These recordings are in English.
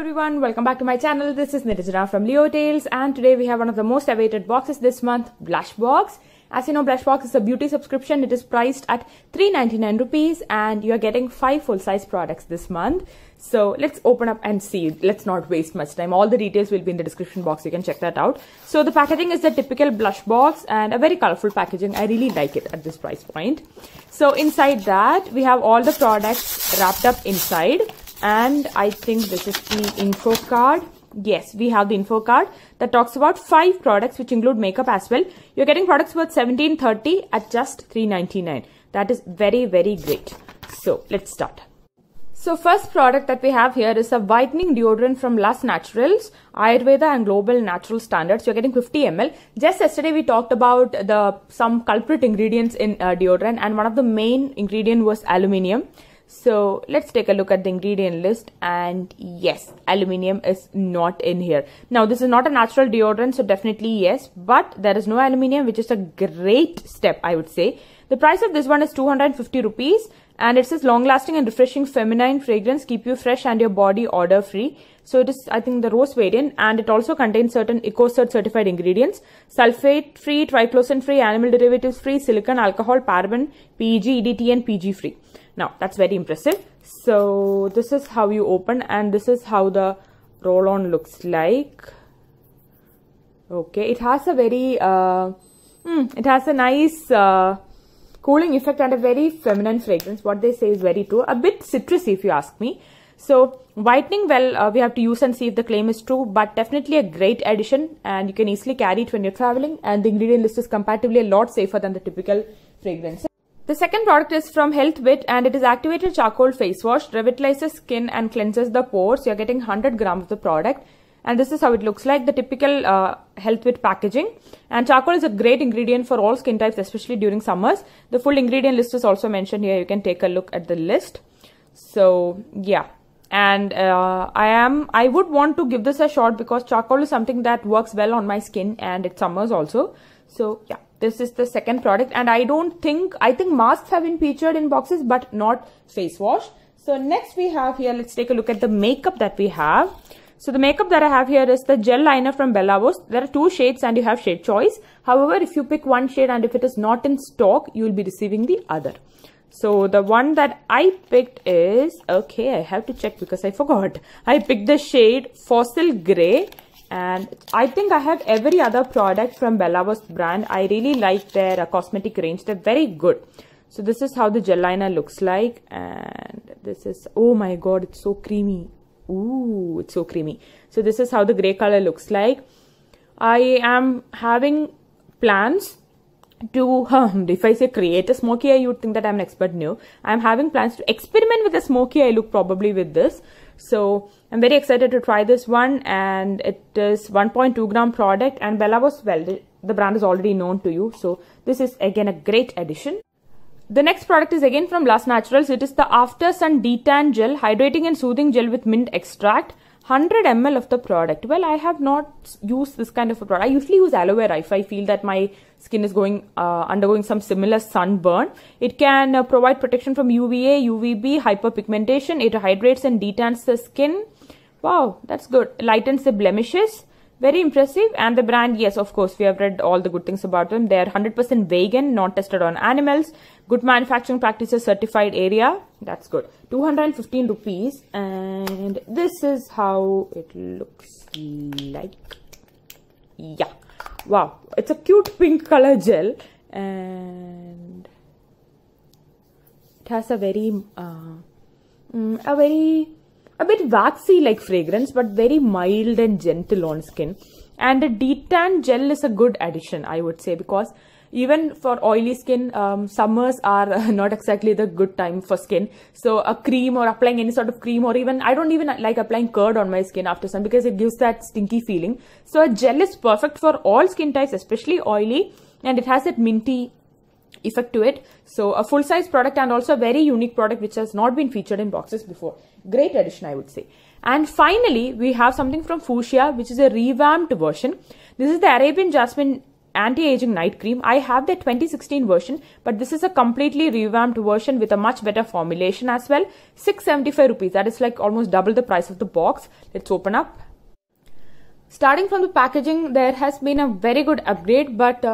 everyone, welcome back to my channel. This is Nitijana from Leotales, and today we have one of the most awaited boxes this month, Blush Box. As you know, Blush Box is a beauty subscription. It is priced at 399 rupees and you are getting 5 full-size products this month. So let's open up and see. Let's not waste much time. All the details will be in the description box. You can check that out. So the packaging is the typical Blush Box and a very colorful packaging. I really like it at this price point. So inside that, we have all the products wrapped up inside. And I think this is the info card. Yes, we have the info card that talks about 5 products which include makeup as well. You're getting products worth $17.30 at just $3.99. That is very, very great. So let's start. So first product that we have here is a whitening deodorant from Lush Naturals, Ayurveda and Global Natural Standards. You're getting 50 ml. Just yesterday we talked about some culprit ingredients in deodorant, and one of the main ingredient was aluminium. So let's take a look at the ingredient list, and yes, aluminium is not in here. Now this is not a natural deodorant, so definitely yes, but there is no aluminium, which is a great step, I would say. The price of this one is 250 rupees and it says long lasting and refreshing feminine fragrance, keep you fresh and your body odor free. So it is, I think, the rose variant, and it also contains certain EcoCert certified ingredients: sulfate free, triclosan free, animal derivatives free, silicon, alcohol, paraben, PEG, EDT and PG free. Now that's very impressive. So this is how you open, and this is how the roll-on looks like. Okay, it has a very it has a nice cooling effect and a very feminine fragrance. What they say is very true. A bit citrusy if you ask me. So whitening, well, we have to use and see if the claim is true, but definitely a great addition, and you can easily carry it when you're traveling, and the ingredient list is comparatively a lot safer than the typical fragrance. The second product is from Healthwit, and it is activated charcoal face wash, revitalizes skin and cleanses the pores. You're getting 100 grams of the product, and this is how it looks like, the typical Healthwit packaging. And charcoal is a great ingredient for all skin types, especially during summers. The full ingredient list is also mentioned here. You can take a look at the list. So yeah, and I would want to give this a shot because charcoal is something that works well on my skin, and it's summers also. So yeah, this is the second product, and I think masks have been featured in boxes, but not face wash. So next we have here, let's take a look at the makeup that we have. So the makeup that I have here is the gel liner from Bellavos. There are 2 shades and you have shade choice. However, if you pick one shade and if it is not in stock, you will be receiving the other. So the one that I picked is, okay, I have to check because I forgot. I picked the shade Fossil Grey, and I think I have every other product from Bellavos brand. I really like their cosmetic range. They're very good. So this is how the gel liner looks like, and this is, oh my god, it's so creamy. Ooh, it's so creamy. So this is how the grey color looks like. I am having plans to, if I say create a smoky eye, you would think that I'm an expert. No, I'm having plans to experiment with a smoky eye look probably with this. So I'm very excited to try this one, and it is 1.2 gram product, and Bellavos, well, the brand is already known to you. So this is again a great addition. The next product is again from Lush Naturals. It is the After Sun Detan Gel, hydrating and soothing gel with mint extract. 100 ml of the product. Well, I have not used this kind of a product. I usually use aloe vera if I feel that my skin is undergoing some similar sunburn. It can provide protection from UVA, UVB, hyperpigmentation. It hydrates and detans the skin. Wow, that's good. Lightens the blemishes. Very impressive. And the brand, yes, of course, we have read all the good things about them. They are 100% vegan, not tested on animals. Good manufacturing practices, certified area. That's good. 215 rupees. And this is how it looks like. Yeah. Wow. It's a cute pink color gel. And it has a a bit waxy like fragrance, but very mild and gentle on skin. And the detan gel is a good addition, I would say, because even for oily skin, summers are not exactly the good time for skin. So a cream, or applying any sort of cream, or even, I don't even like applying curd on my skin after sun because it gives that stinky feeling. So a gel is perfect for all skin types, especially oily, and it has that minty effect to it. So a full size product, and also a very unique product which has not been featured in boxes before. Great addition, I would say. And finally, we have something from Fuchsia, which is a revamped version. This is the Arabian Jasmine anti-aging night cream. I have the 2016 version, but this is a completely revamped version with a much better formulation as well. 675 rupees. That is like almost double the price of the box. Let's open up. Starting from the packaging, there has been a very good upgrade, but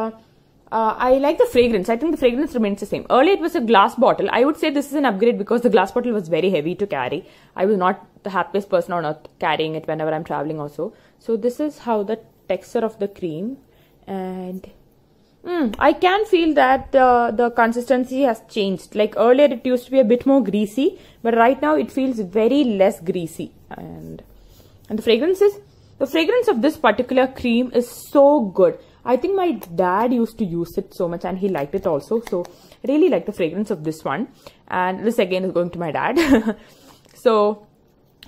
I like the fragrance. I think the fragrance remains the same. Earlier it was a glass bottle. I would say this is an upgrade because the glass bottle was very heavy to carry. I was not the happiest person on earth carrying it whenever I'm traveling also. So this is how the texture of the cream, and I can feel that the consistency has changed. Like earlier it used to be a bit more greasy, but right now it feels very less greasy. And the fragrance of this particular cream is so good. I think my dad used to use it so much and he liked it also. So I really like the fragrance of this one. And this again is going to my dad. So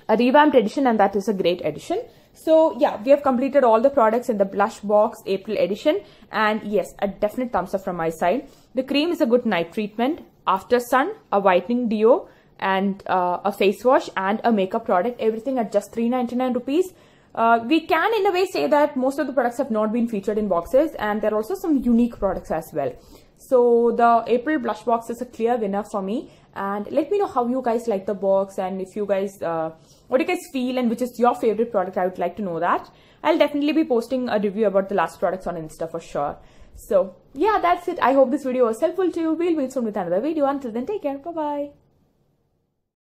a revamped edition, and that is a great edition. So yeah, we have completed all the products in the Blush Box April edition. And yes, a definite thumbs up from my side. The cream is a good night treatment, after sun, a whitening deo, and a face wash and a makeup product. Everything at just 399 rupees. We can in a way say that most of the products have not been featured in boxes, and there are also some unique products as well. So the April Blush Box is a clear winner for me. And let me know how you guys like the box, and if you guys, what you guys feel and which is your favorite product. I would like to know that. I'll definitely be posting a review about the last products on Insta for sure. So yeah, that's it. I hope this video was helpful to you. We'll meet soon with another video. Until then, take care. Bye-bye.